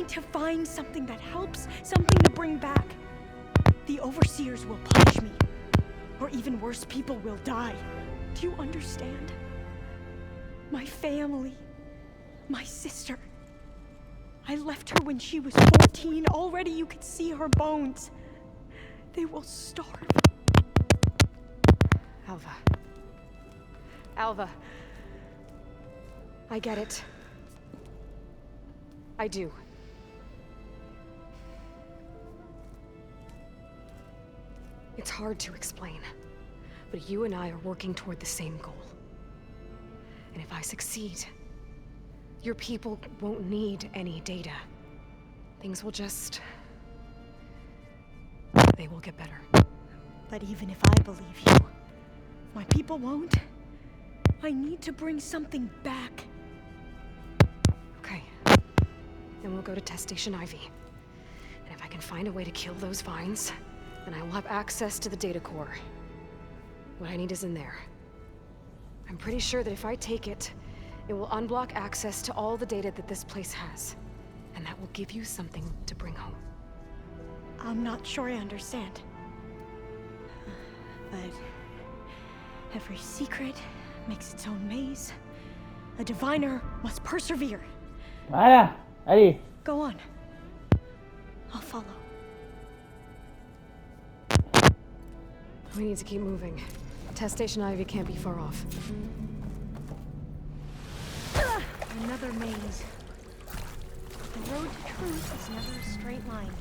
need to find something that helps, something to bring back. The overseers will punish me. Or even worse, people will die. Do you understand? My family, my sister. I left her when she was 14. Already you could see her bones. They will starve. Alva. Alva. I get it. I do. It's hard to explain, but you and I are working toward the same goal. And if I succeed, your people won't need any data. Things will just... they will get better. But even if I believe you, my people won't. I need to bring something back. Okay. Then we'll go to Test Station Ivy. And if I can find a way to kill those vines, then I will have access to the data core. What I need is in there. I'm pretty sure that if I take it, it will unblock access to all the data that this place has. And that will give you something to bring home. I'm not sure I understand. But every secret makes its own maze. A diviner must persevere. Voilà, allez. Go on. I'll follow. We need to keep moving. Test Station Ivy can't be far off. Another maze. The road to truth is never a straight line.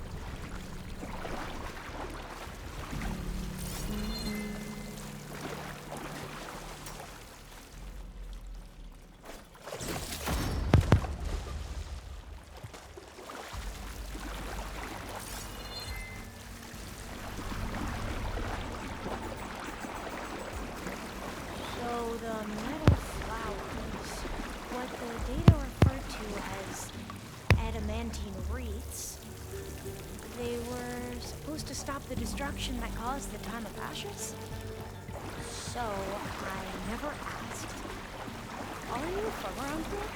The destruction that caused the time of ashes? So, I never asked. Are you from around here?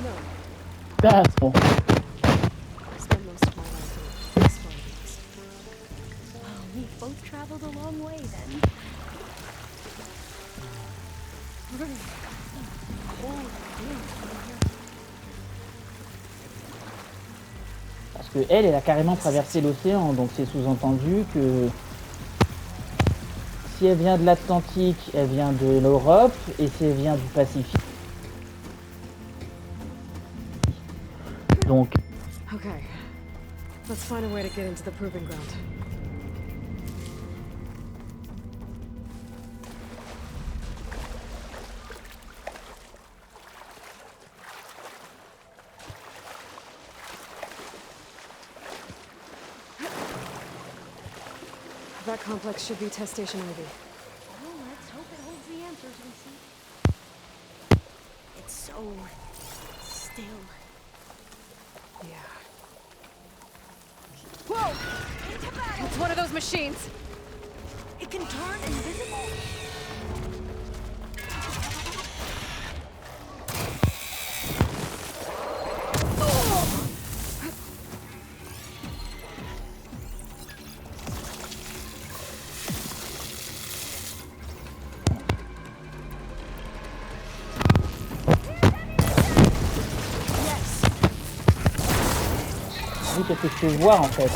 No. That's all. I spent most of my life in exploring these. Well, we've both traveled a long way then. Parce que elle a carrément traversé l'océan, donc c'est sous-entendu que si elle vient de l'Atlantique, elle vient de l'Europe, et si elle vient du Pacifique. Donc. Okay. Let's find a way to get into the proving ground. That complex should be Test Station Ivy. Well, let's hope it holds the answers we see. It's so still. Yeah. Whoa! It's one of those machines! It can turn invisible? Oui, qu'est-ce que je peux voir en fait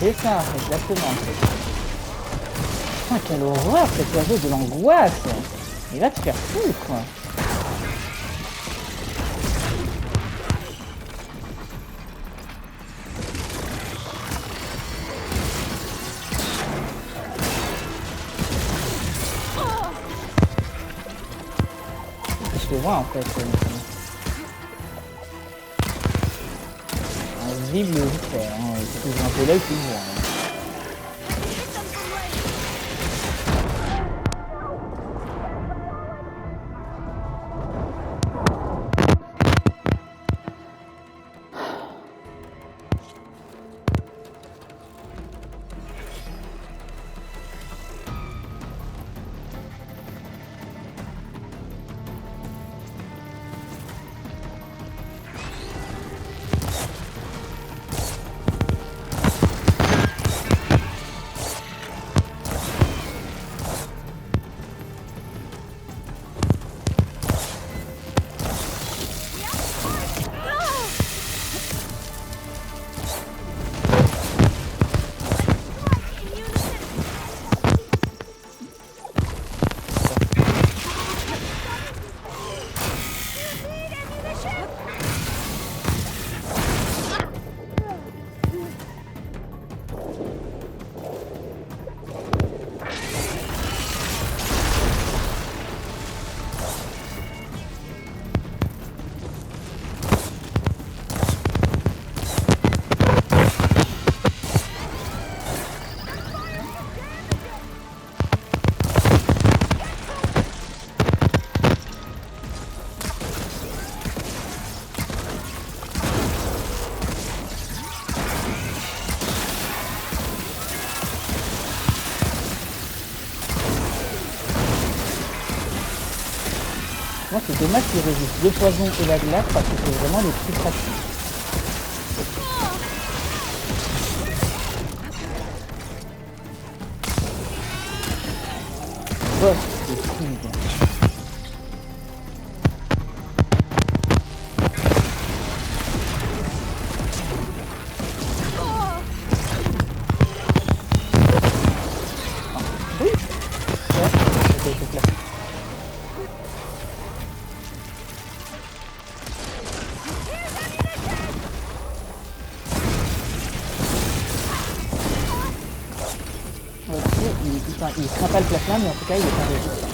C'est ça, exactement. Putain, quelle horreur cet oiseau de l'angoisse. Il va te faire foutre. Je te vois en fait. Invisible vite fait, hein. Si tu ouvres un peu l'œil, tu le vois. Hein. Moi, c'est dommage qu'ils résistent le poison et la glace parce que c'est vraiment les plus pratiques. Boss de Sting. Oui. Ouais, c'est clair. Il craint pas le plasma, mais en tout cas, il est pas résistant.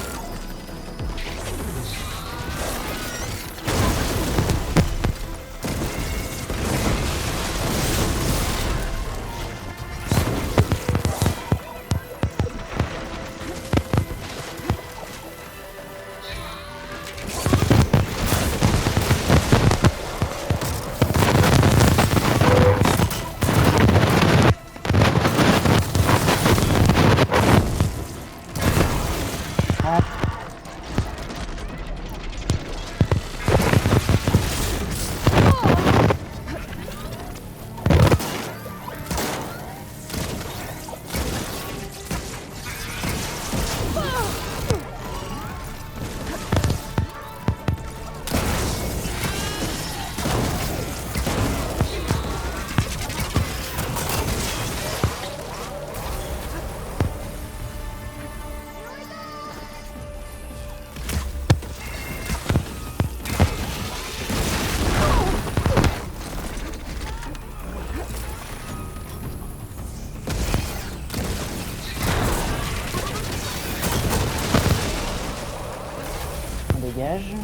Dégage.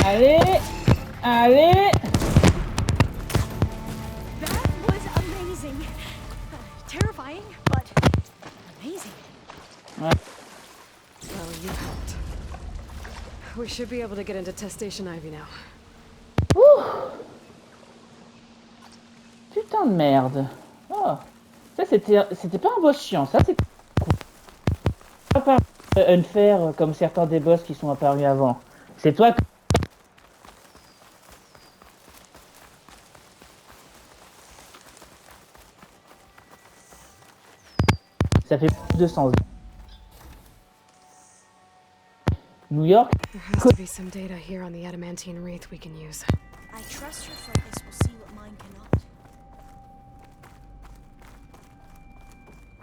Allez! Allez! That was amazing. Terrifying, but amazing. Ouais. Well, you helped. We should be able to get into test station Ivy now. Ouh! Putain de merde. Oh. Ça, c'était pas un boss chiant. Ça, c'est pas unfair comme certains des boss qui sont apparus avant. C'est toi que... Ça fait plus de sens. New York. There has to be some data here on the adamantine wreath we can use. I trust your focus will see what mine cannot.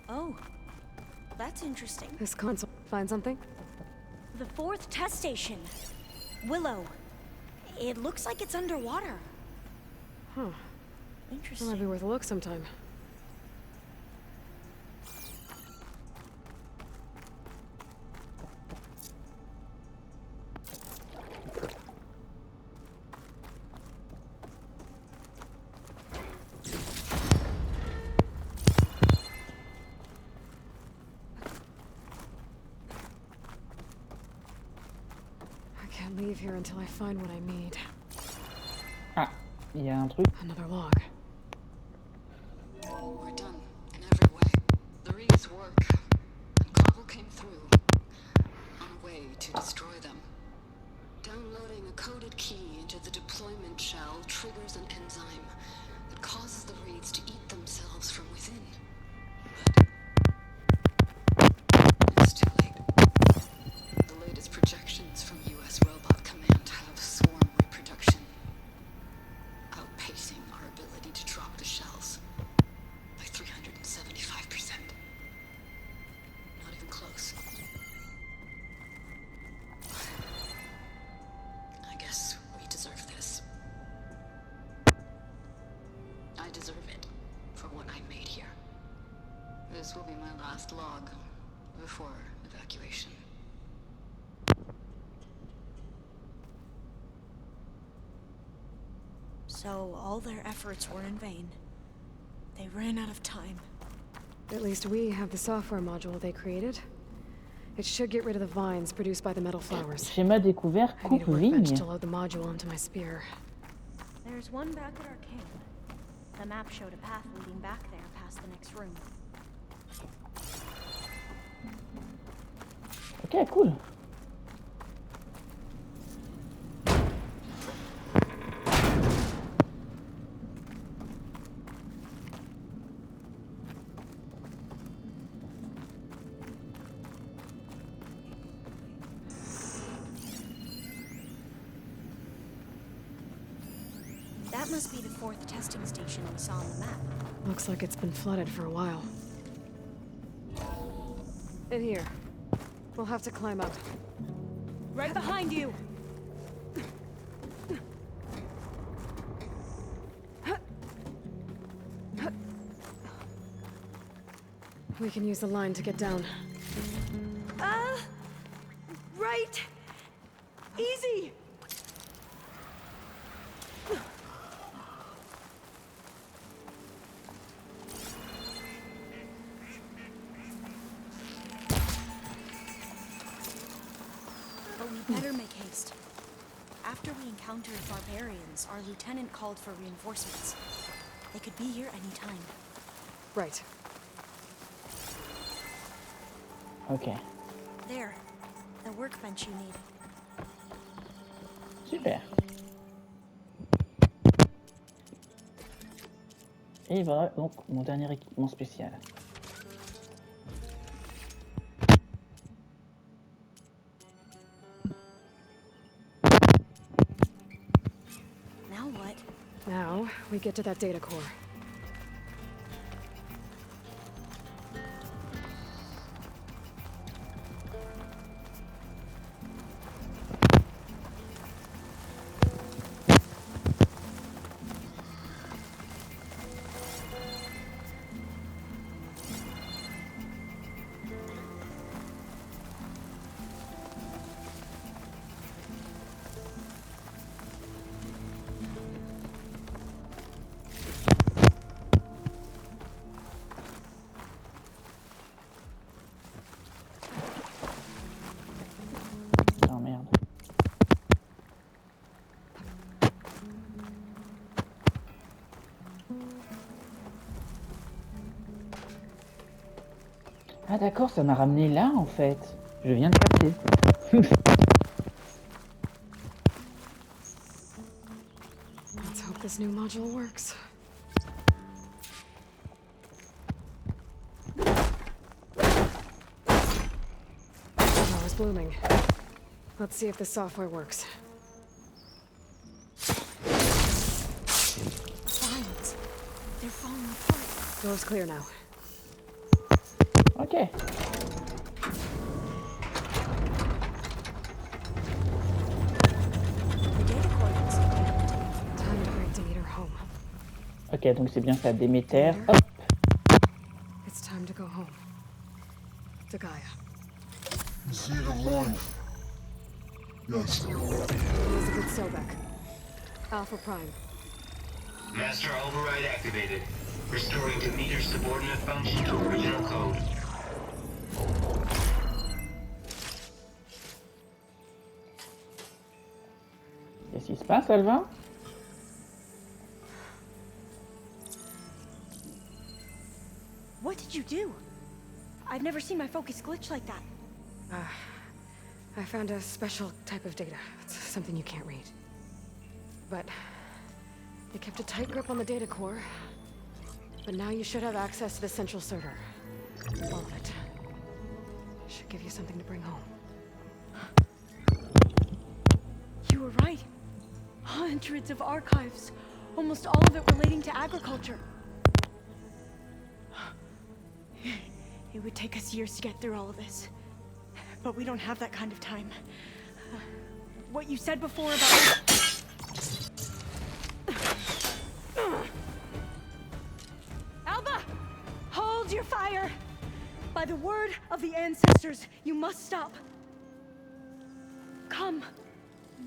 Oh, that's interesting. This console find something? The 4th test station. Willow. It looks like it's underwater. Huh. That might Interesting. be worth a look sometime. I can't leave here until I find what I need. Ah, il y a un truc. Another log. We're done in every way. The reeds work, and Cobble came through on a way to destroy them. Downloading a coded key into the deployment shell triggers an enzyme that causes the reeds to eat themselves from within. But it's too late. The latest projections from U.S. Robot Command have swarm reproduction, outpacing our ability to drop the shells by 375%. Not even close. I guess we deserve this. I deserve it for what I made here. This will be my last log before evacuation. So all their efforts were in vain. They ran out of time. At least we have the software module they created. It should get rid of the vines produced by the metal flowers. Schéma découvert, I need a coupe workbench vigne. to load the module onto my spear. There's one back at our camp. The map showed a path leading back there past the next room. Ok, cool. That must be the 4th testing station we saw on the map. Looks like it's been flooded for a while. In here. We'll have to climb up. Right behind you. We can use the line to get down. Right. Easy. But we better make haste. After we encountered barbarians, our lieutenant called for reinforcements. They could be here any time. Right. Ok, There. The workbench you need. super. Et voilà donc mon dernier équipement spécial. Now what? Now, we get to that data core. Ah d'accord, ça m'a ramené là en fait. Je viens de capter. Let's hope this new module works. Flower's blooming. Let's see if this software works. Vines. They're falling apart. Door's clear now. Ok. The data coordinates look empty. Time to bring Demeter home. Ok, donc c'est bien ça, Déméter. Hop. It's time to go home. To Gaia. Is it alive? Yes. Elizabeth Sobek. Alpha Prime. Master override activated. Restoring Demeter's subordinate function to original code. Qu'est-ce qui se passe, Alvin? What did you do? I've never seen my focus glitch like that. I found a special type of data. It's something you can't read. But it kept a tight grip on the data core. But now you should have access to the central server. All of it. Should give you something to bring home. You were right. Hundreds of archives. Almost all of it relating to agriculture. It would take us years to get through all of this. But we don't have that kind of time. What you said before about... Alba! Hold your fire! By the word of the ancestors, you must stop. Come.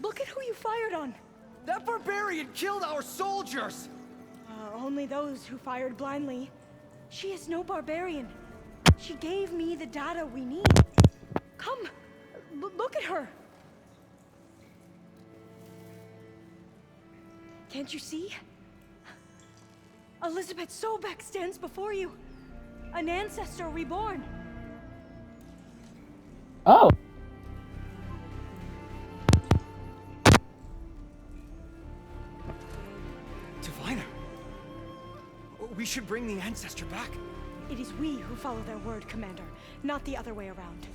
Look at who you fired on. That barbarian killed our soldiers! Only those who fired blindly. She is no barbarian. She gave me the data we need. Come, look at her. Can't you see? Elizabeth Sobek stands before you. An ancestor reborn. Oh! Diviner! We should bring the ancestor back. It is we who follow their word, Commander, not the other way around.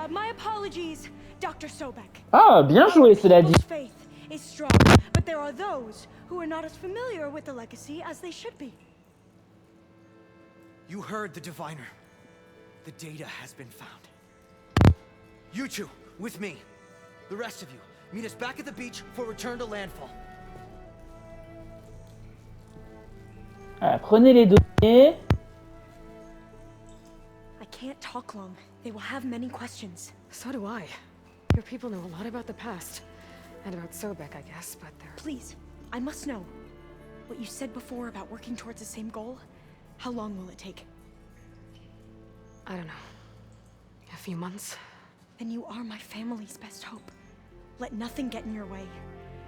My apologies, Dr. Sobek. Ah, bien joué, cela dit. People's faith is strong, but there are those who are not as familiar with the legacy as they should be. You heard the diviner. The data has been found. You two, with me. The rest of you, meet us back at the beach for return to landfall. Voilà, prenez les données. I can't talk long. They will have many questions. So do I. Your people know a lot about the past. And about Sobek, I guess, but they're... Please, I must know. What you said before about working towards the same goal? How long will it take? I don't know. A few months? Then you are my family's best hope. Let nothing get in your way.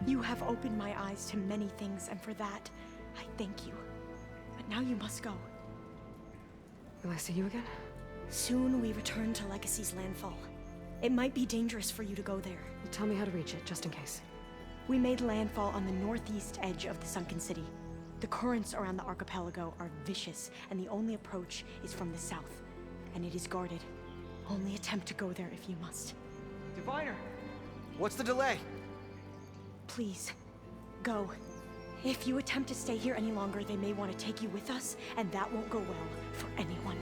You have opened my eyes to many things, and for that, I thank you. But now you must go. Will I see you again? Soon we return to Legacy's landfall. It might be dangerous for you to go there. Tell me how to reach it, just in case. We made landfall on the northeast edge of the sunken city. The currents around the archipelago are vicious, and the only approach is from the south. And it is guarded. Only attempt to go there if you must. Diviner! What's the delay? Please, go. If you attempt to stay here any longer, they may want to take you with us, and that won't go well for anyone.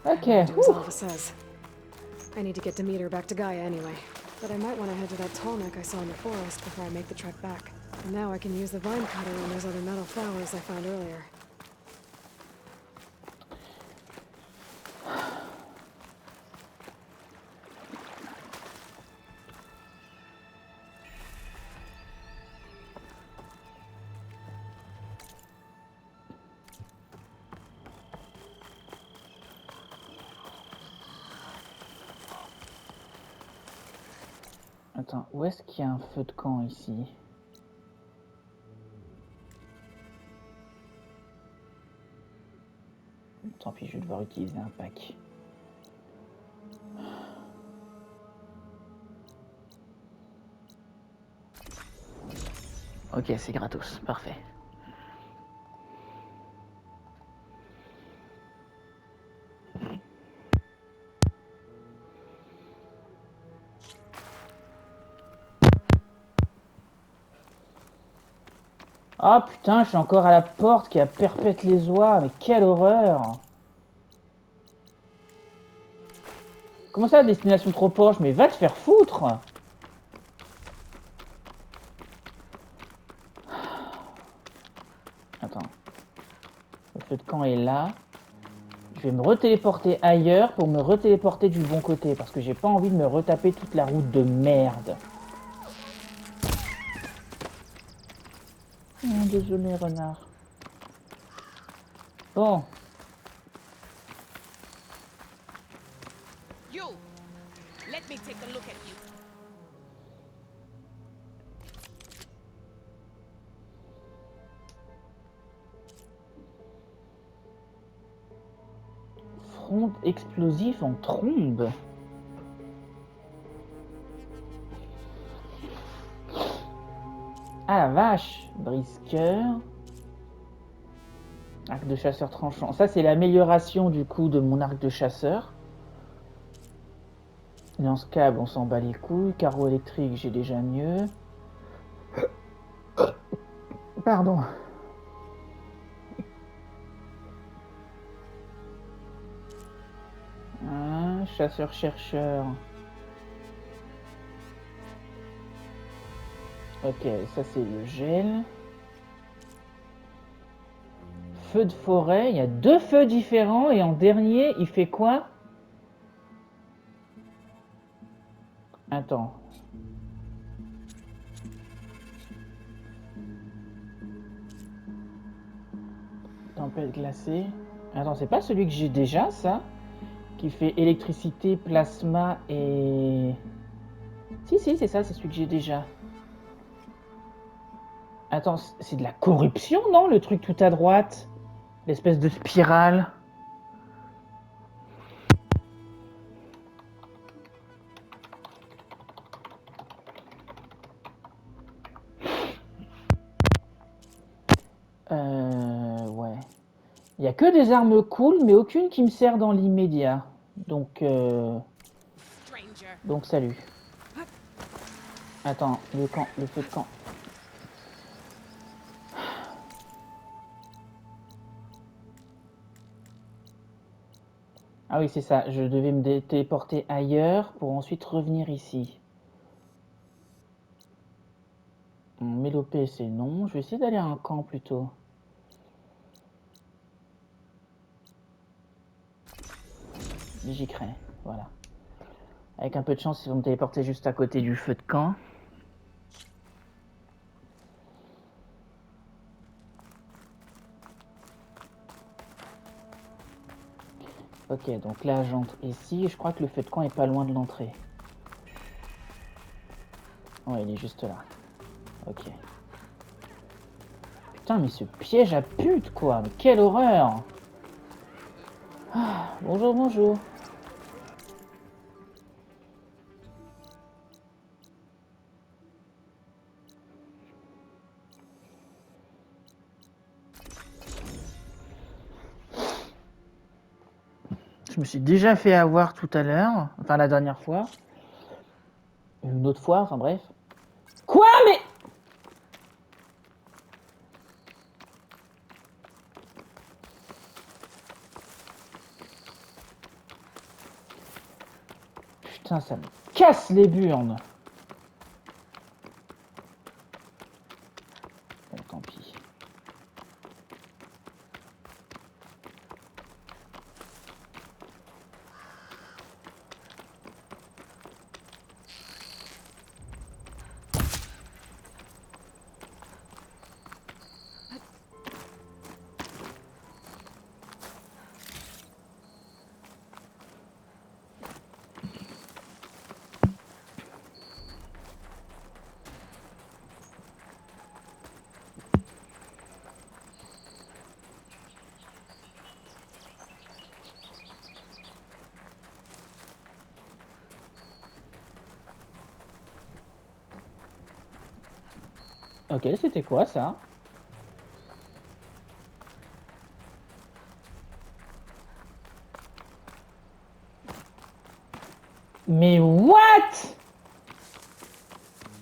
Ok. Do as Alpha says. I need to get Demeter back to Gaia anyway. But I might want to head to that tall neck I saw in the forest before I make the trek back. And now I can use the vine cutter on those other metal flowers I found earlier. Attends, où est-ce qu'il y a un feu de camp ici? Tant pis, je vais devoir utiliser un pack. Ok, c'est gratos, parfait. Ah putain, je suis encore à la porte qui a perpète les oies, mais quelle horreur! Comment ça, destination trop proche? Mais va te faire foutre! Attends. Le feu de camp est là. Je vais me retéléporter ailleurs pour me retéléporter du bon côté, parce que j'ai pas envie de me retaper toute la route de merde. Oh, désolé, renard. Bon. You! Let me take a look at you. Front explosif en trombe. Ah la vache! Brisqueur. Arc de chasseur tranchant. Ça, c'est l'amélioration du coup de mon arc de chasseur. Lance-câble, on s'en bat les couilles. Carreau électrique, j'ai déjà mieux. Pardon. Chasseur-chercheur. Ok, ça c'est le gel. Feu de forêt, il y a 2 feux différents et en dernier, il fait quoi? Attends. Tempête glacée. Attends, c'est pas celui que j'ai déjà, ça? Qui fait électricité, plasma et... Si, c'est ça, c'est celui que j'ai déjà. Attends, c'est de la corruption, non? Le truc tout à droite? L'espèce de spirale. Ouais. Il n'y a que des armes cool, mais aucune qui me sert dans l'immédiat. Donc salut. Attends, le feu de camp. Ah oui, c'est ça. Je devais me téléporter ailleurs pour ensuite revenir ici. Mélopée, c'est non. Je vais essayer d'aller à un camp plutôt. J'y crains, voilà. Avec un peu de chance, ils vont me téléporter juste à côté du feu de camp. Ok, donc là j'entre ici. Je crois que le feu de camp est pas loin de l'entrée. Ouais, il est juste là. Ok. Putain, mais ce piège à pute, quoi. Mais quelle horreur. Ah, bonjour, bonjour. Je me suis déjà fait avoir tout à l'heure. Enfin, la dernière fois. Une autre fois, enfin bref. Quoi, mais... Putain, ça me casse les burnes. Bon, tant pis. Ok, c'était quoi ça? Mais what?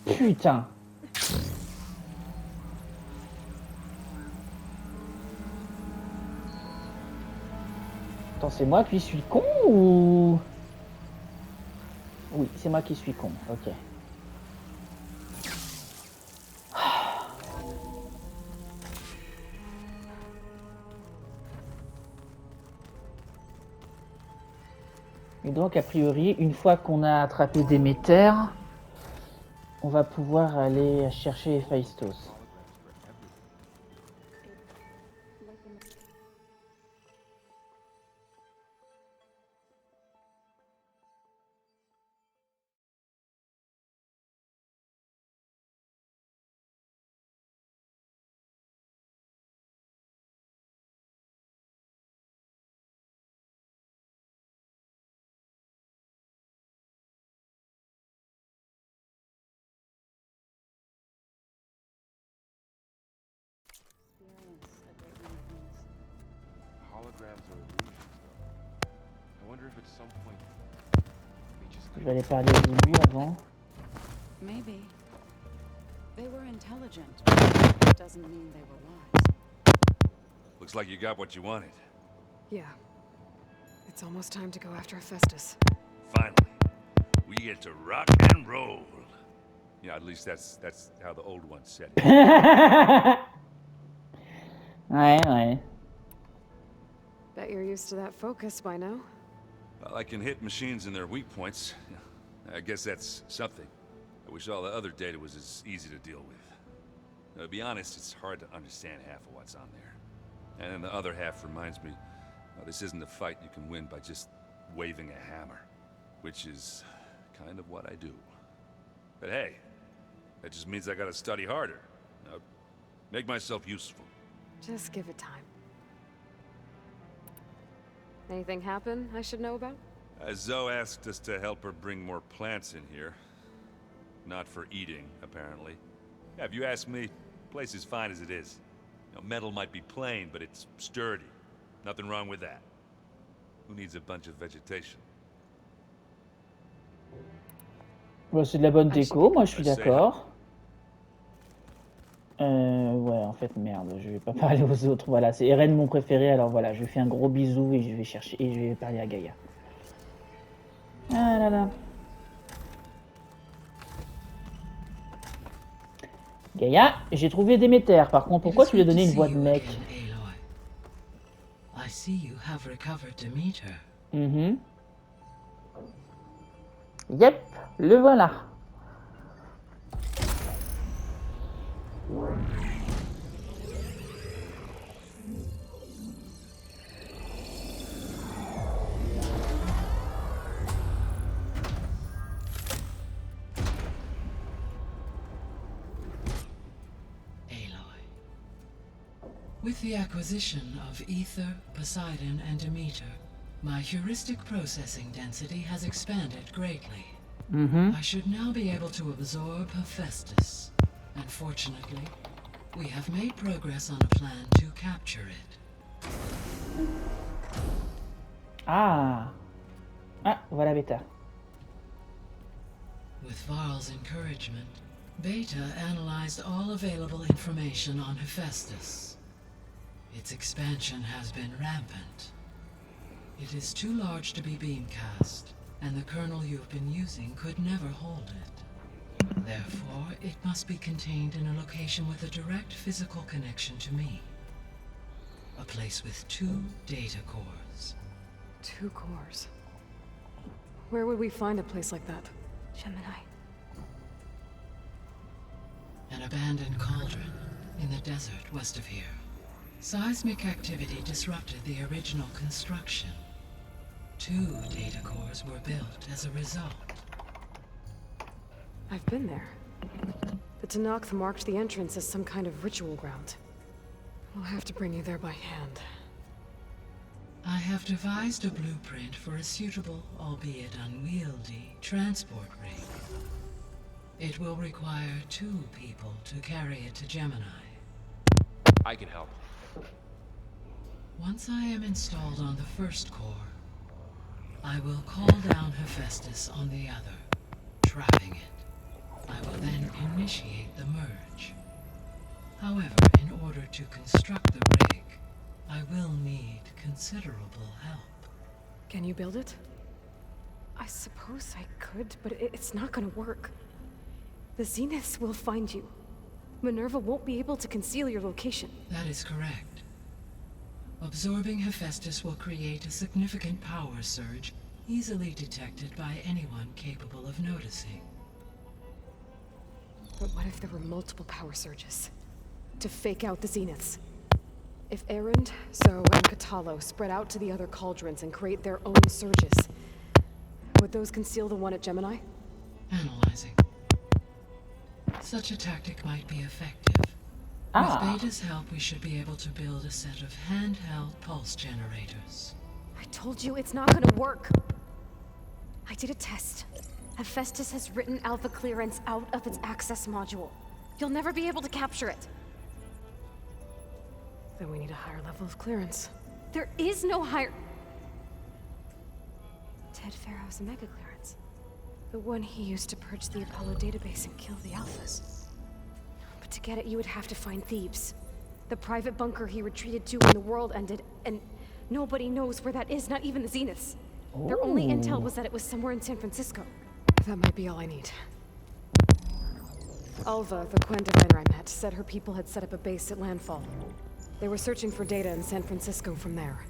Putain. Attends, c'est moi qui suis con ou... Oui, c'est moi qui suis con, ok. Et donc, a priori, une fois qu'on a attrapé Déméter, on va pouvoir aller chercher Héphaïstos. Je vais aller parler au début avant. Maybe. They were intelligent, but it doesn't mean they were wise. Looks like you got what you wanted. Yeah. It's almost time to go after Hephaestus. Finally. We get to rock and roll. Yeah, at least that's how the old one said it. Ouais. Bet you're used to that focus by now. Well, I can hit machines in their weak points. I guess that's something. I wish all the other data was as easy to deal with. To be honest, it's hard to understand half of what's on there. And then the other half reminds me, this isn't a fight you can win by just waving a hammer. Which is kind of what I do. But hey, that just means I gotta study harder. Make myself useful. Just give it time. Anything happen I should know about? Zoe asked us to help her bring more plants in here. Not for eating, apparently. Yeah, if you ask me, the place is fine as it is. Metal might be plain, but it's sturdy. Nothing wrong with that. Who needs a bunch of vegetation? Bon, c'est de la bonne déco, moi je suis d'accord. Ouais, en fait, merde, je vais pas parler aux autres. Voilà, c'est Eren mon préféré, alors voilà, je lui fais un gros bisou et je vais chercher et je vais parler à Gaïa. Ah là là. Gaïa, j'ai trouvé Déméter. Par contre, pourquoi tu lui as donné une voix de mec? I see you have recovered Demeter. Yep, le voilà. With the acquisition of Ether, Poseidon, and Demeter, my heuristic processing density has expanded greatly. I should now be able to absorb Hephaestus. Unfortunately, we have made progress on a plan to capture it. Ah, voilà Beta. With Varl's encouragement, Beta analyzed all available information on Hephaestus. Its expansion has been rampant. It is too large to be beamcast, and the kernel you've been using could never hold it. Therefore, it must be contained in a location with a direct physical connection to me. A place with 2 data cores. 2 cores? Where would we find a place like that? Gemini. An abandoned cauldron in the desert west of here. Seismic activity disrupted the original construction. 2 data cores were built as a result. I've been there. The Tanakh marked the entrance as some kind of ritual ground. I'll have to bring you there by hand. I have devised a blueprint for a suitable, albeit unwieldy, transport rig. It will require 2 people to carry it to Gemini. I can help. Once I am installed on the first core, I will call down Hephaestus on the other, trapping it. I will then initiate the merge. However, in order to construct the rig, I will need considerable help. Can you build it? I suppose I could, but it's not gonna work. The Zeniths will find you. Minerva won't be able to conceal your location. That is correct. Absorbing Hephaestus will create a significant power surge, easily detected by anyone capable of noticing. But what if there were multiple power surges? To fake out the Zeniths? If Erend, Zoe, and Katalo spread out to the other cauldrons and create their own surges, would those conceal the one at Gemini? Analyzing. Such a tactic might be effective. With Beta's help, we should be able to build a set of handheld pulse generators. I told you it's not gonna work. I did a test. Hephaestus has written Alpha clearance out of its access module. You'll never be able to capture it. Then we need a higher level of clearance. There is no higher... Ted Pharaoh's mega clearance. The one he used to purge the Apollo database and kill the Alphas. But to get it, you would have to find Thebes. The private bunker he retreated to when the world ended, and nobody knows where that is, not even the Zeniths. Their only intel was that it was somewhere in San Francisco. That might be all I need. Alva, the Quen diviner I met, said her people had set up a base at landfall. They were searching for data in San Francisco from there.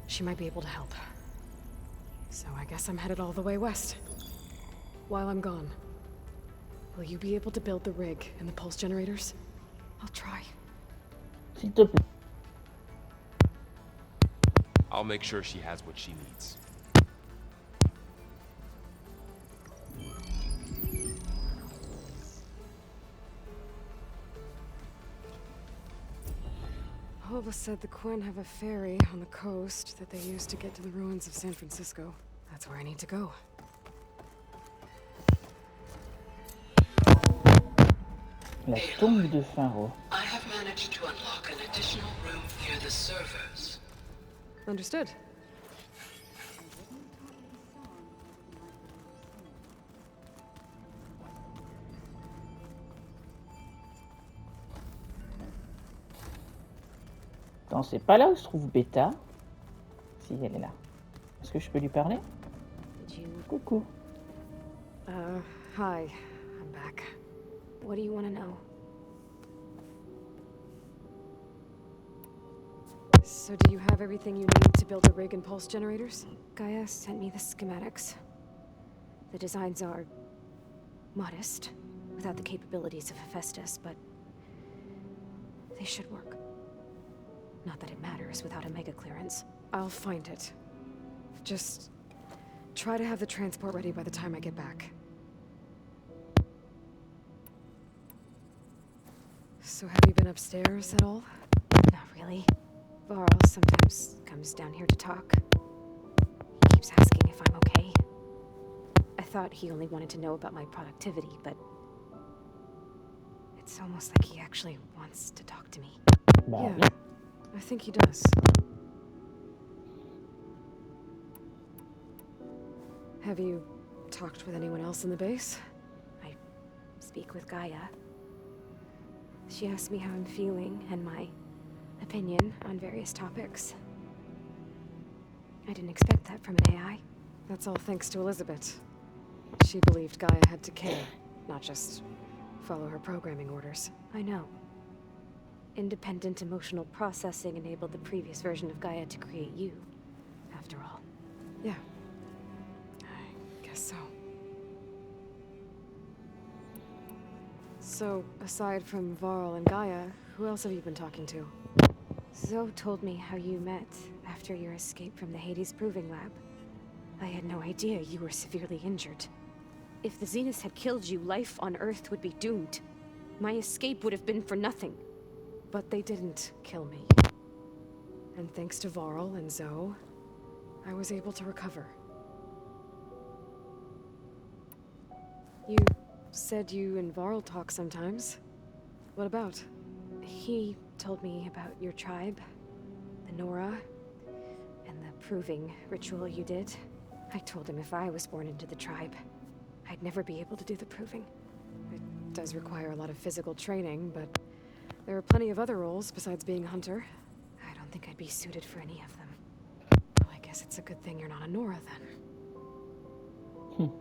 She might be able to help. So I guess I'm headed all the way west. While I'm gone, will you be able to build the rig and the pulse generators? I'll try. S'il te plaît. I'll make sure she has what she needs. Alva said the Quen have a ferry on the coast that they use to get to the ruins of San Francisco. That's where I need to go. La tombe de Pharaoh. I have managed to unlock an additional room near the servers. Understood. Attends, c'est pas là où se trouve Beta. Si, elle est là. Est-ce que je peux lui parler? Coucou. Hi. I'm back. What do you want to know? So do you have everything you need to build the rig and pulse generators? Gaia sent me the schematics. The designs are modest, without the capabilities of Hephaestus, but they should work. Not that it matters without a mega clearance. I'll find it. Just try to have the transport ready by the time I get back. So have you been upstairs at all? Not really. Varl sometimes comes down here to talk. He keeps asking if I'm okay. I thought he only wanted to know about my productivity, but it's almost like he actually wants to talk to me. Bah, Yeah, I think he does. Have you talked with anyone else in the base? I speak with Gaia. She asked me how I'm feeling and my opinion on various topics. I didn't expect that from an AI. That's all thanks to Elizabeth. She believed Gaia had to care, not just follow her programming orders. I know. Independent emotional processing enabled the previous version of Gaia to create you, after all. Yeah. I guess so. So, aside from Varl and Gaia, who else have you been talking to? Zoe told me how you met after your escape from the Hades Proving Lab. I had no idea you were severely injured. If the Zeniths had killed you, life on Earth would be doomed. My escape would have been for nothing. But they didn't kill me. And thanks to Varl and Zoe, I was able to recover. You said you and Varl talk sometimes. What about? He told me about your tribe, the Nora, and the proving ritual you did. I told him if I was born into the tribe, I'd never be able to do the proving. It does require a lot of physical training, but there are plenty of other roles besides being a hunter. I don't think I'd be suited for any of them. Well, I guess it's a good thing you're not a Nora then.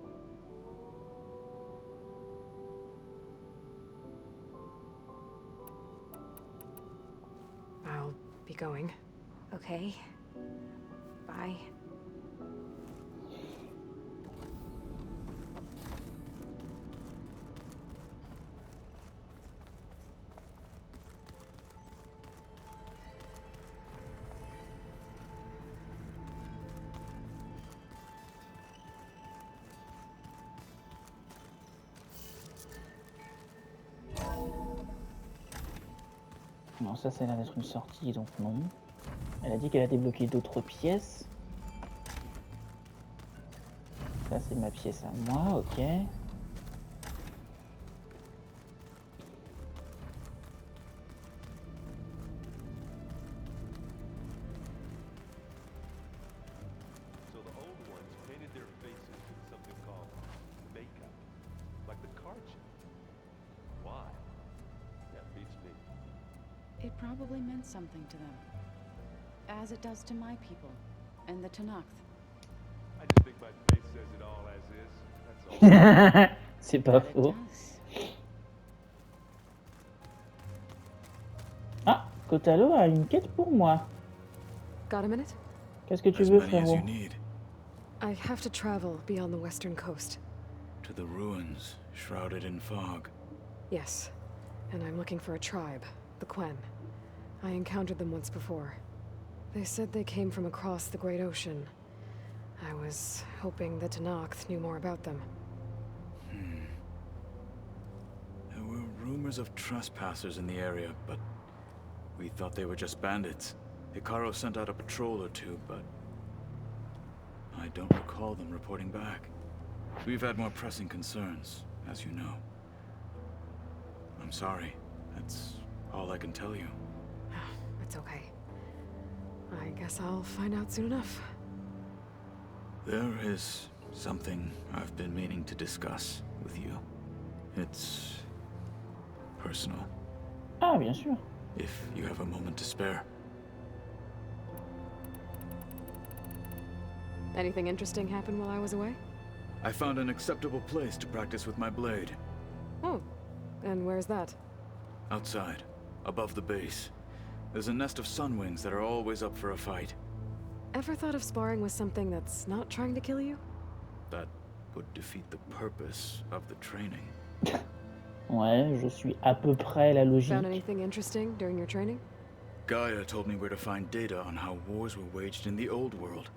I'll be going. Okay. Bye. Non, ça, c'est l'air d'être une sortie, donc non. Elle a dit qu'elle a débloqué d'autres pièces. Ça, c'est ma pièce à moi, ok. So the old ones painted their faces with something called makeup, like the card chip. Why? That beats me. It probably meant something to them. As it does to my people, and the Tenakth. I just think my face says it all as is. That's all. C'est pas faux. Ah, Kotalo a une quête pour moi. Got a minute? Qu'est-ce que tu veux, frérot? I have to travel beyond the western coast. To the ruins, shrouded in fog. Yes, and I'm looking for a tribe, the Quen. I encountered them once before. They said they came from across the Great Ocean. I was hoping the Tenakth knew more about them. There were rumors of trespassers in the area, but we thought they were just bandits. Hikaru sent out a patrol or two, but I don't recall them reporting back. We've had more pressing concerns, as you know. I'm sorry. That's all I can tell you. It's okay. I guess I'll find out soon enough. There is something I've been meaning to discuss with you. It's personal. Ah, bien sûr. If you have a moment to spare. Anything interesting happen while I was away? I found an acceptable place to practice with my blade. Oh, and where's that? Outside, above the base. There's a nest of sunwings that are always up for a fight. Ever thought of sparring with something that's not trying to kill you? That would defeat the purpose of the training. Ouais, je suis à peu près la logique. Found anything interesting during your training? Gaia told me where to find data on how wars were waged in the old world.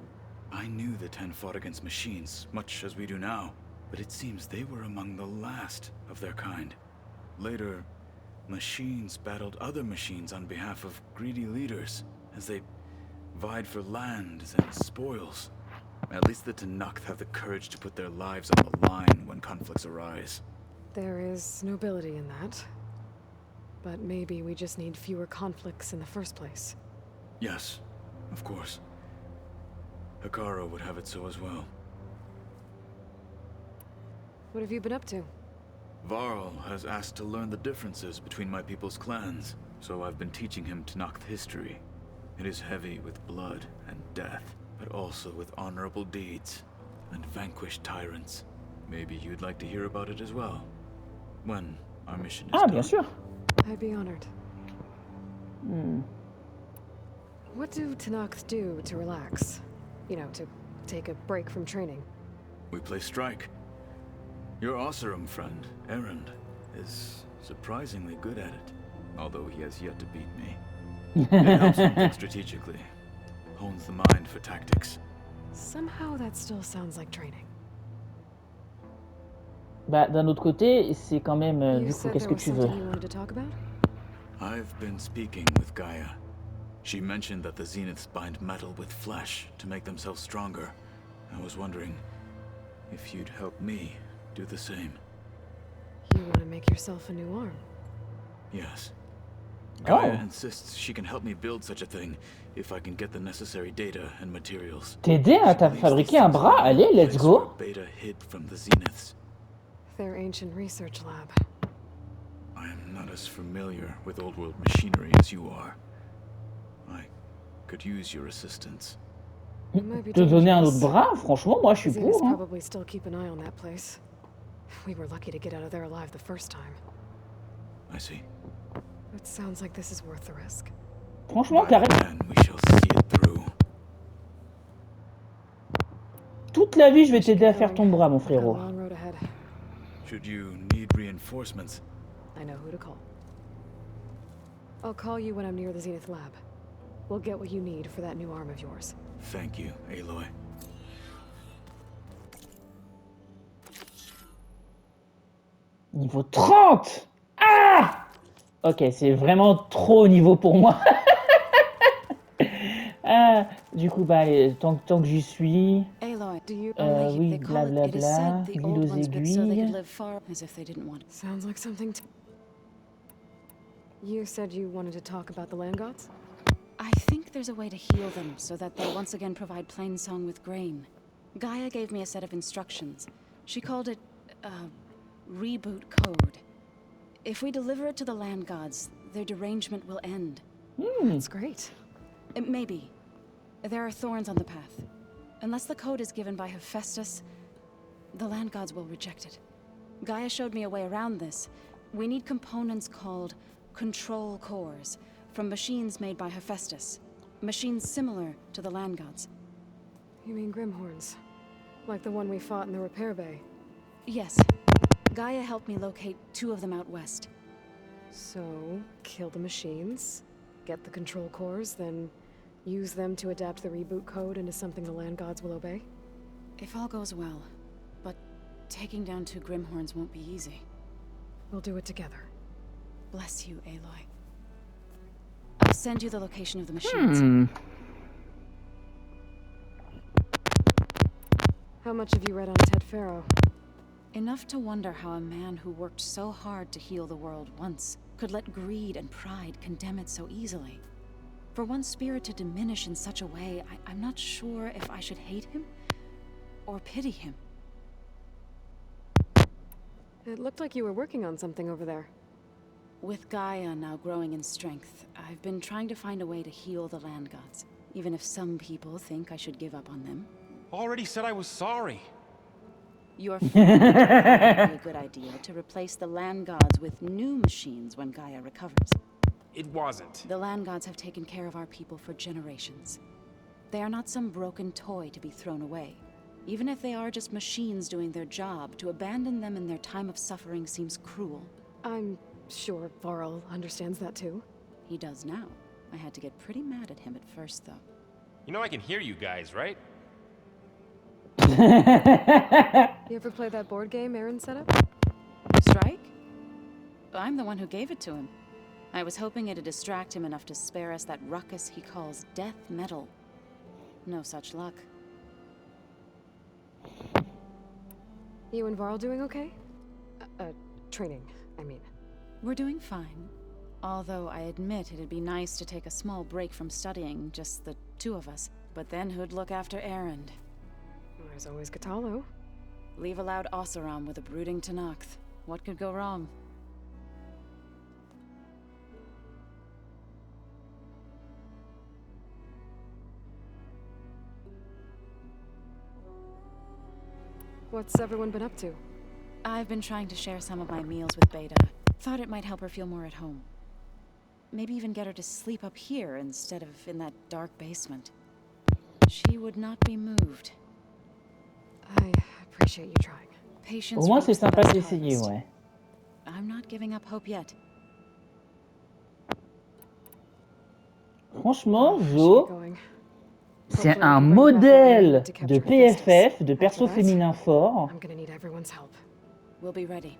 I knew the Ten fought against machines, much as we do now, but it seems they were among the last of their kind. Later, machines battled other machines on behalf of greedy leaders, as they vied for lands and spoils. At least the Tenakth have the courage to put their lives on the line when conflicts arise. There is nobility in that. But maybe we just need fewer conflicts in the first place. Yes, of course. Hikaru would have it so as well. What have you been up to? Varl has asked to learn the differences between my people's clans, so I've been teaching him Tenakth history. It is heavy with blood and death, but also with honorable deeds and vanquished tyrants. Maybe you'd like to hear about it as well, when our mission is done. Bien sûr. I'd be honored. What do Tenakth do to relax? You know, to take a break from training? We play strike. Your Oseram friend, Erend, is surprisingly good at it, although he has yet to beat me. It helps him think strategically, hones the mind for tactics. Somehow that still sounds like training. Bah, d'un autre côté, c'est quand même, du coup, qu'est-ce que tu veux? I've been speaking with Gaia. She mentioned that the Zeniths bind metal with flesh to make themselves stronger. I was wondering if you'd help me do the same. make yourself a new arm. Yes. Gaia Oh. insists she can help me build such a thing if I can get the necessary data and materials. T'aider à fabriquer un bras? Allez, let's go. Beta hid from the Zeniths. Their ancient research lab. I am not as familiar with old world machinery as you are. I could use your assistance. Te donner un autre bras? Franchement, moi je suis Zeniths pour. Hein. probably still keep an eye on that place. We were lucky to get out of there alive the first time. I see. It sounds like this is worth the risk. Franchement, carrément. We shall see it through. Toute la vie, je vais t'aider à faire ton bras, mon frérot. Long road ahead. Should you need reinforcements? I know who to call. I'll call you when I'm near the Zenith lab. We'll get what you need for that new arm of yours. Thank you, Aloy. Niveau 30! Ah! Ok, c'est vraiment trop haut niveau pour moi. Ah, du coup, bah, allez, tant que j'y suis. Aloy, do you Oui, blablabla. L'île aux aiguilles. as if they didn't want. Sounds like something to... You said you wanted to talk about the land gods? I think there's a way to heal them so that they'll once again provide Plainsong with grain. Gaia gave me a set of instructions. She called it, reboot code. If we deliver it to the land gods, their derangement will end. That's great. Maybe. There are thorns on the path. Unless the code is given by Hephaestus, the land gods will reject it. Gaia showed me a way around this. We need components called control cores, from machines made by Hephaestus. Machines similar to the land gods. You mean Grimhorns? Like the one we fought in the repair bay? Yes. Gaia helped me locate 2 of them out west. So, kill the machines, get the control cores, then use them to adapt the reboot code into something the land gods will obey? If all goes well. But taking down 2 Grimhorns won't be easy. We'll do it together. Bless you, Aloy. I'll send you the location of the machines. How much have you read on Ted Faro? Enough to wonder how a man who worked so hard to heal the world once could let greed and pride condemn it so easily. For one spirit to diminish in such a way, I'm not sure if I should hate him or pity him. It looked like you were working on something over there. With Gaia now growing in strength, I've been trying to find a way to heal the land gods, even if some people think I should give up on them. Already said I was sorry. Your friend would be a good idea to replace the land gods with new machines when Gaia recovers. It wasn't. The land gods have taken care of our people for generations. They are not some broken toy to be thrown away. Even if they are just machines doing their job, to abandon them in their time of suffering seems cruel. I'm sure Varl understands that too. He does now. I had to get pretty mad at him at first, though. You know I can hear you guys, right? You ever play that board game Aaron set up? Strike? I'm the one who gave it to him. I was hoping it'd distract him enough to spare us that ruckus he calls death metal. No such luck. You and Varl doing okay? Training, I mean. We're doing fine. Although I admit it'd be nice to take a small break from studying, just the 2 of us. But then who'd look after Erend? There's always Katalo. Leave a loud Oseram with a brooding Tenakth. What could go wrong? What's everyone been up to? I've been trying to share some of my meals with Beta. Thought it might help her feel more at home. Maybe even get her to sleep up here instead of in that dark basement. She would not be moved. I appreciate you trying. Patience. Au moins, c'est sympa d'essayer, ouais. I'm not giving up hope yet. Franchement, Zo, c'est un modèle de PFF, de perso féminin fort. I'm gonna need everyone's help. We'll be ready.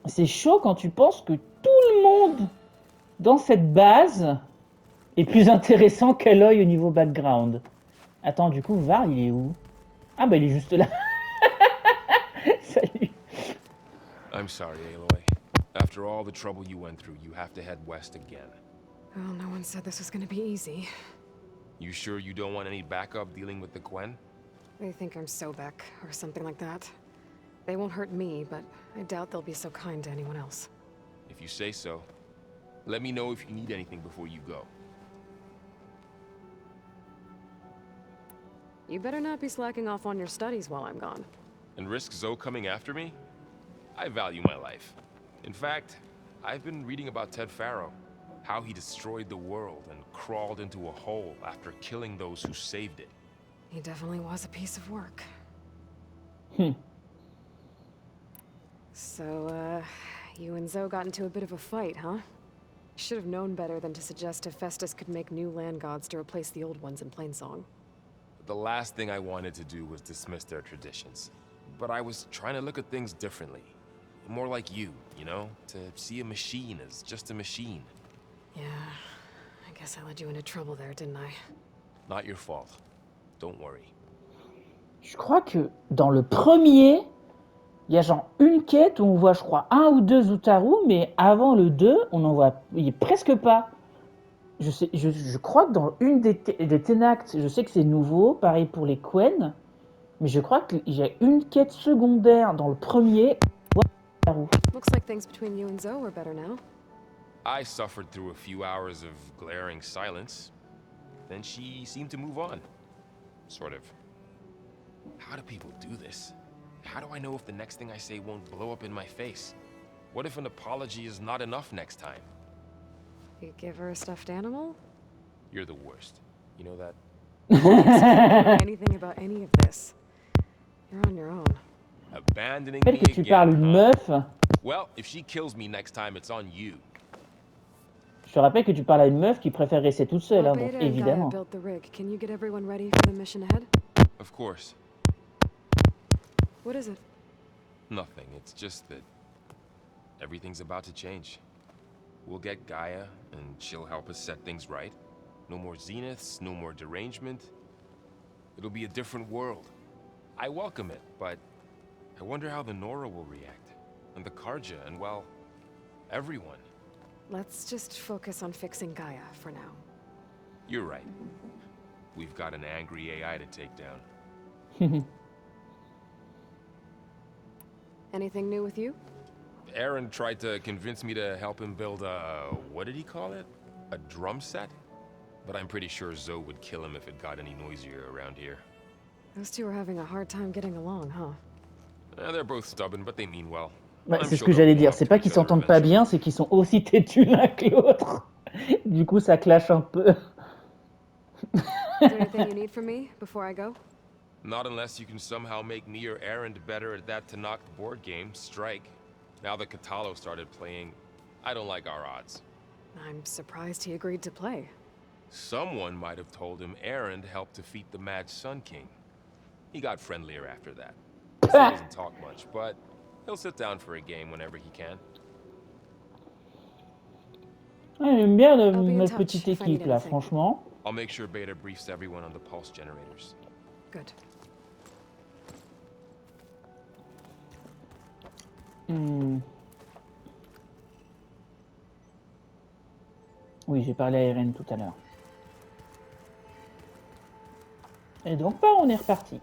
C'est chaud quand tu penses que tout le monde dans cette base est plus intéressant qu'Aloy au niveau background. Attends, du coup, Var, il est où? Ah bah il est juste là. Salut. I'm sorry, Aloy. After all the trouble you went through, you have to head west again. Well, no one said this was gonna be easy. You sure you don't want any backup dealing with the Quen? They think I'm Sobek, or something like that. They won't hurt me, but I doubt they'll be so kind to anyone else. If you say so. Let me know if you need anything before you go. You better not be slacking off on your studies while I'm gone. And risk Zoe coming after me? I value my life. In fact, I've been reading about Ted Faro. How he destroyed the world and crawled into a hole after killing those who saved it. He definitely was a piece of work. So, you and Zoe got into a bit of a fight, huh? Should have known better than to suggest Hephaestus could make new land gods to replace the old ones in Plainsong. The last thing I wanted to do was dismiss their traditions. But I was trying to look at things differently. More like you know? To see a machine as just a machine. Yeah, I guess I led you into trouble there, didn't I? Not your fault. Don't worry. Je crois que dans le premier, il y a genre une quête où on voit, je crois, 1 ou 2 Zutaru, mais avant le 2, on en voit presque pas. Je crois que dans une des Tenacts, je sais que c'est nouveau, pareil pour les Quen, mais je crois qu'il y a une quête secondaire dans le premier. Looks like things between you and Zoe are better now. I suffered through a few hours of glaring silence. Then she seemed to move on. Sort of. How do people do this? How do I know if the next thing I say won't blow up in my face? What if an apology is not enough next time? You give her a stuffed animal? You're the worst. You know that? Anything about any of this. You're on your own. Abandoning me que tu again, parles une meuf. Well, if she kills me next time, it's on you. Je te rappelle que tu parles à une meuf qui préfère rester toute seule, hein, donc évidemment. Built the rig. Can you get everyone ready for the mission ahead? Of course. What is it? Nothing. It's just that everything's about to change. We'll get Gaia, and she'll help us set things right. No more zeniths, no more derangement. It'll be a different world. I welcome it, but I wonder how the Nora will react. And the Karja, and well, everyone. Let's just focus on fixing Gaia for now. You're right. We've got an angry AI to take down. Anything new with you? Aaron tried to convince me to help him build a... what did he call it? A drum set? But I'm pretty sure Zoe would kill him if it got any noisier around here. Those two are having a hard time getting along, huh? They're both stubborn, but they mean well. Ouais, c'est ce que j'allais dire. C'est pas qu'ils s'entendent pas bien, c'est qu'ils sont aussi têtus l'un que l'autre. Du coup, ça clash un peu. Is there anything you need from me before I go? Not unless you can somehow make me or Aaron better at that Tanakh board game, Strike. Now that Katalo started playing, I don't like our odds. I'm surprised he agreed to play. Someone might have told him Aaron helped defeat the Mad Sun King. He got friendlier after that. He still doesn't talk much, but he'll sit down for a game whenever he can. Ouais, j'aime bien notre petite équipe là, franchement. I'll make sure Beta briefs everyone on the pulse generators. Good. Oui, j'ai parlé à Eren tout à l'heure. Et donc, on est reparti.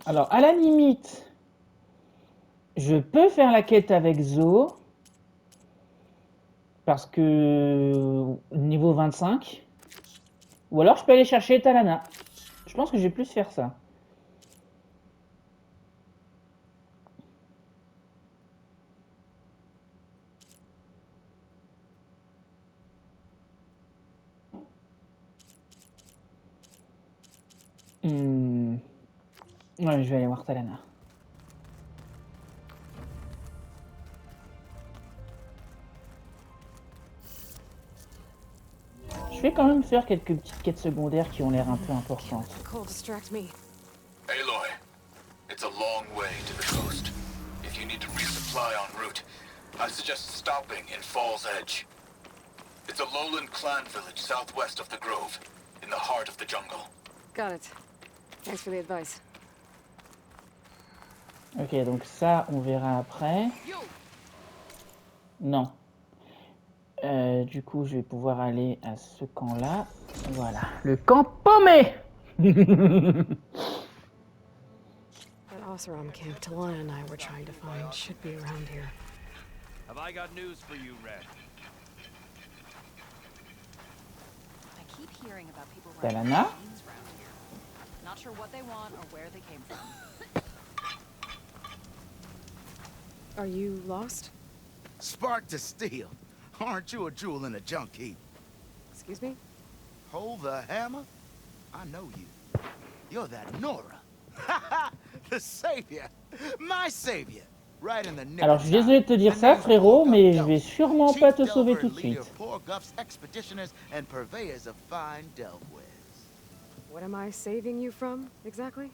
Alors, à la limite, je peux faire la quête avec Zoe. Parce que niveau 25. Ou alors je peux aller chercher Talana. Je pense que je vais plus faire ça. Ouais, je vais aller voir Talana. Je vais quand même faire quelques petites quêtes secondaires qui ont l'air un peu importantes. Aloy, it's a long way to the coast. If you need to resupply en route, I suggest stopping in Falls Edge. It's a lowland clan village southwest of the Grove, in the heart of the jungle. Got it. Thanks for the advice. Ok, donc ça, on verra après. Non. Du coup, je vais pouvoir aller à ce camp-là. Voilà, le camp paumé. That Oseram camp Talana and I were trying to find should be around here. Have I got news for you, Red? I keep hearing about people Talana? machines around here. Not sure what they want or where they came from. Are you lost? Spark to steel. Aren't you a jewel in a junk heap? Excuse me? Hold the hammer? I know you. You're that Nora. The savior. My savior. Right in the nick Alors, je suis désolé de te dire ça, frérot, mais je vais sûrement pas te sauver tout de suite. Expeditioners and purveyors of fine delvewares. What am I saving you from, exactly?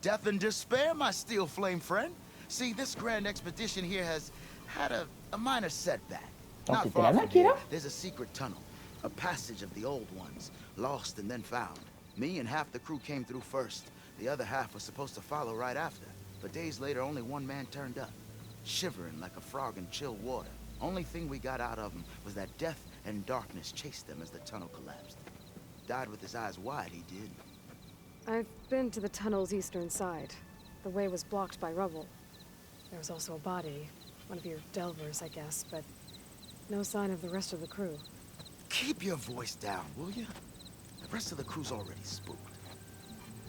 Death and despair, my steel flame friend. See, this grand expedition here has had a minor setback. Not far from here, there's a secret tunnel, a passage of the old ones, lost and then found. Me and half the crew came through first. The other half was supposed to follow right after. But days later, only one man turned up, shivering like a frog in chill water. Only thing we got out of him was that death and darkness chased them as the tunnel collapsed. Died with his eyes wide, he did. I've been to the tunnel's eastern side. The way was blocked by rubble. There was also a body, one of your delvers, I guess, but no sign of the rest of the crew. Keep your voice down, will you? The rest of the crew's already spooked.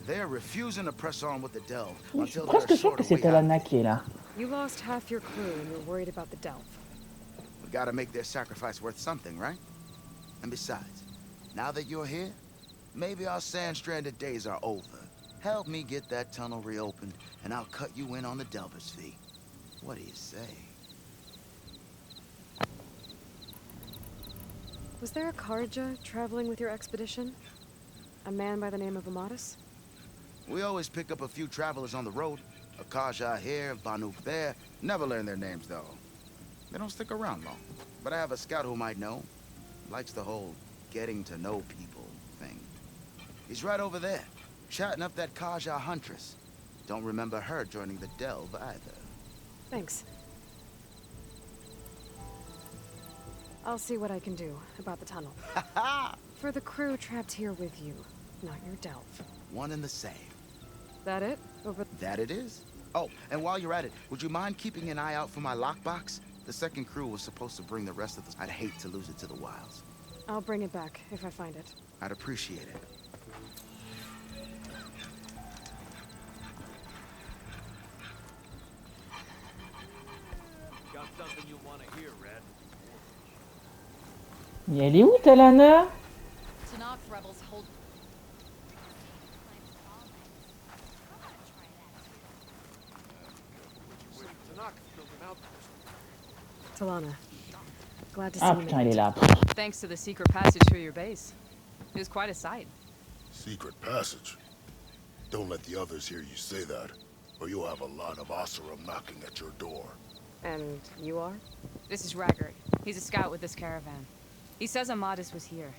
They're refusing to press on with the delve until they're Presque sûr que c'est Talana qui est là. You lost half your crew and you're worried about the delve. We gotta make their sacrifice worth something, right? And besides, now that you're here, maybe our sand-stranded days are over. Help me get that tunnel reopened, and I'll cut you in on the delver's fee. What do you say? Was there a Karja traveling with your expedition? A man by the name of Amatis? We always pick up a few travelers on the road. A Kaja here, Banuk there. Never learn their names, though. They don't stick around long. But I have a scout who might know. Likes the whole getting to know people thing. He's right over there, chatting up that Kaja huntress. Don't remember her joining the delve either. Thanks. I'll see what I can do about the tunnel. For the crew trapped here with you, not your delve. One and the same. That it? Over... That it is. Oh, and while you're at it, would you mind keeping an eye out for my lockbox? The second crew was supposed to bring the rest of the... I'd hate to lose it to the wilds. I'll bring it back if I find it. I'd appreciate it. Got something you want to hear, Red? Mais elle est où, Talana? Tanakh rebels hold. Talana, glad to see Ah you. putain, elle est là. Thanks to the secret passage through your base. It was quite a sight. Secret passage? Don't let the others hear you say that, or you'll have a lot of Oseram knocking at your door. And you are? This is Raggart. He's a scout with this caravan. He says Amatis was here.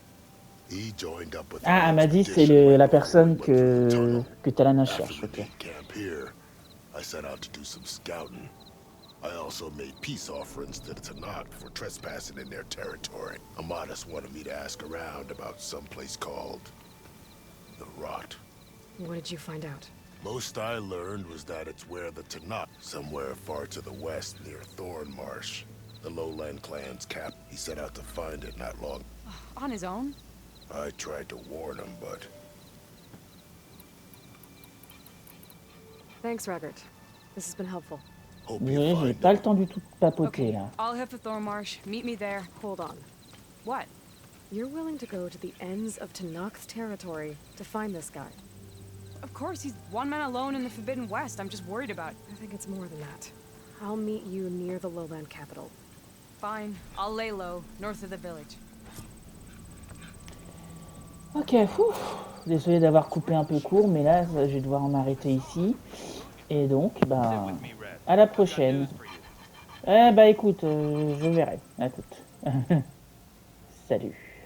He joined up with Ah, Amadis, c'est la personne que Talana cherche. Ok. camp here. I set out to do some scouting. I also made peace offerings to the Tanakh for trespassing in their territory. Amatis wanted me to ask around about some place called the Rot. What did you find out? Most I learned was that it's where the Tanakh, somewhere far to the west near Thorn Marsh. The lowland clan's cap. He set out to find it not long. On his own? I tried to warn him, but... Thanks, Raggart. This has been helpful. Désolé, j'ai pas le temps du tout de papoter là. I'll head for Thornmarsh. Meet me there. Hold on. What? You're willing to go to the ends of Tanakh's territory to find this guy? Of course, he's one man alone in the Forbidden West. I'm just worried about... I think it's more than that. I'll meet you near the lowland capital. Fine. I'll lay low, north of the village. Ok, désolé d'avoir coupé un peu court, mais là, je vais devoir m'arrêter ici. Et donc, bah, à la prochaine. Eh bah écoute, je verrai. À toute. Salut.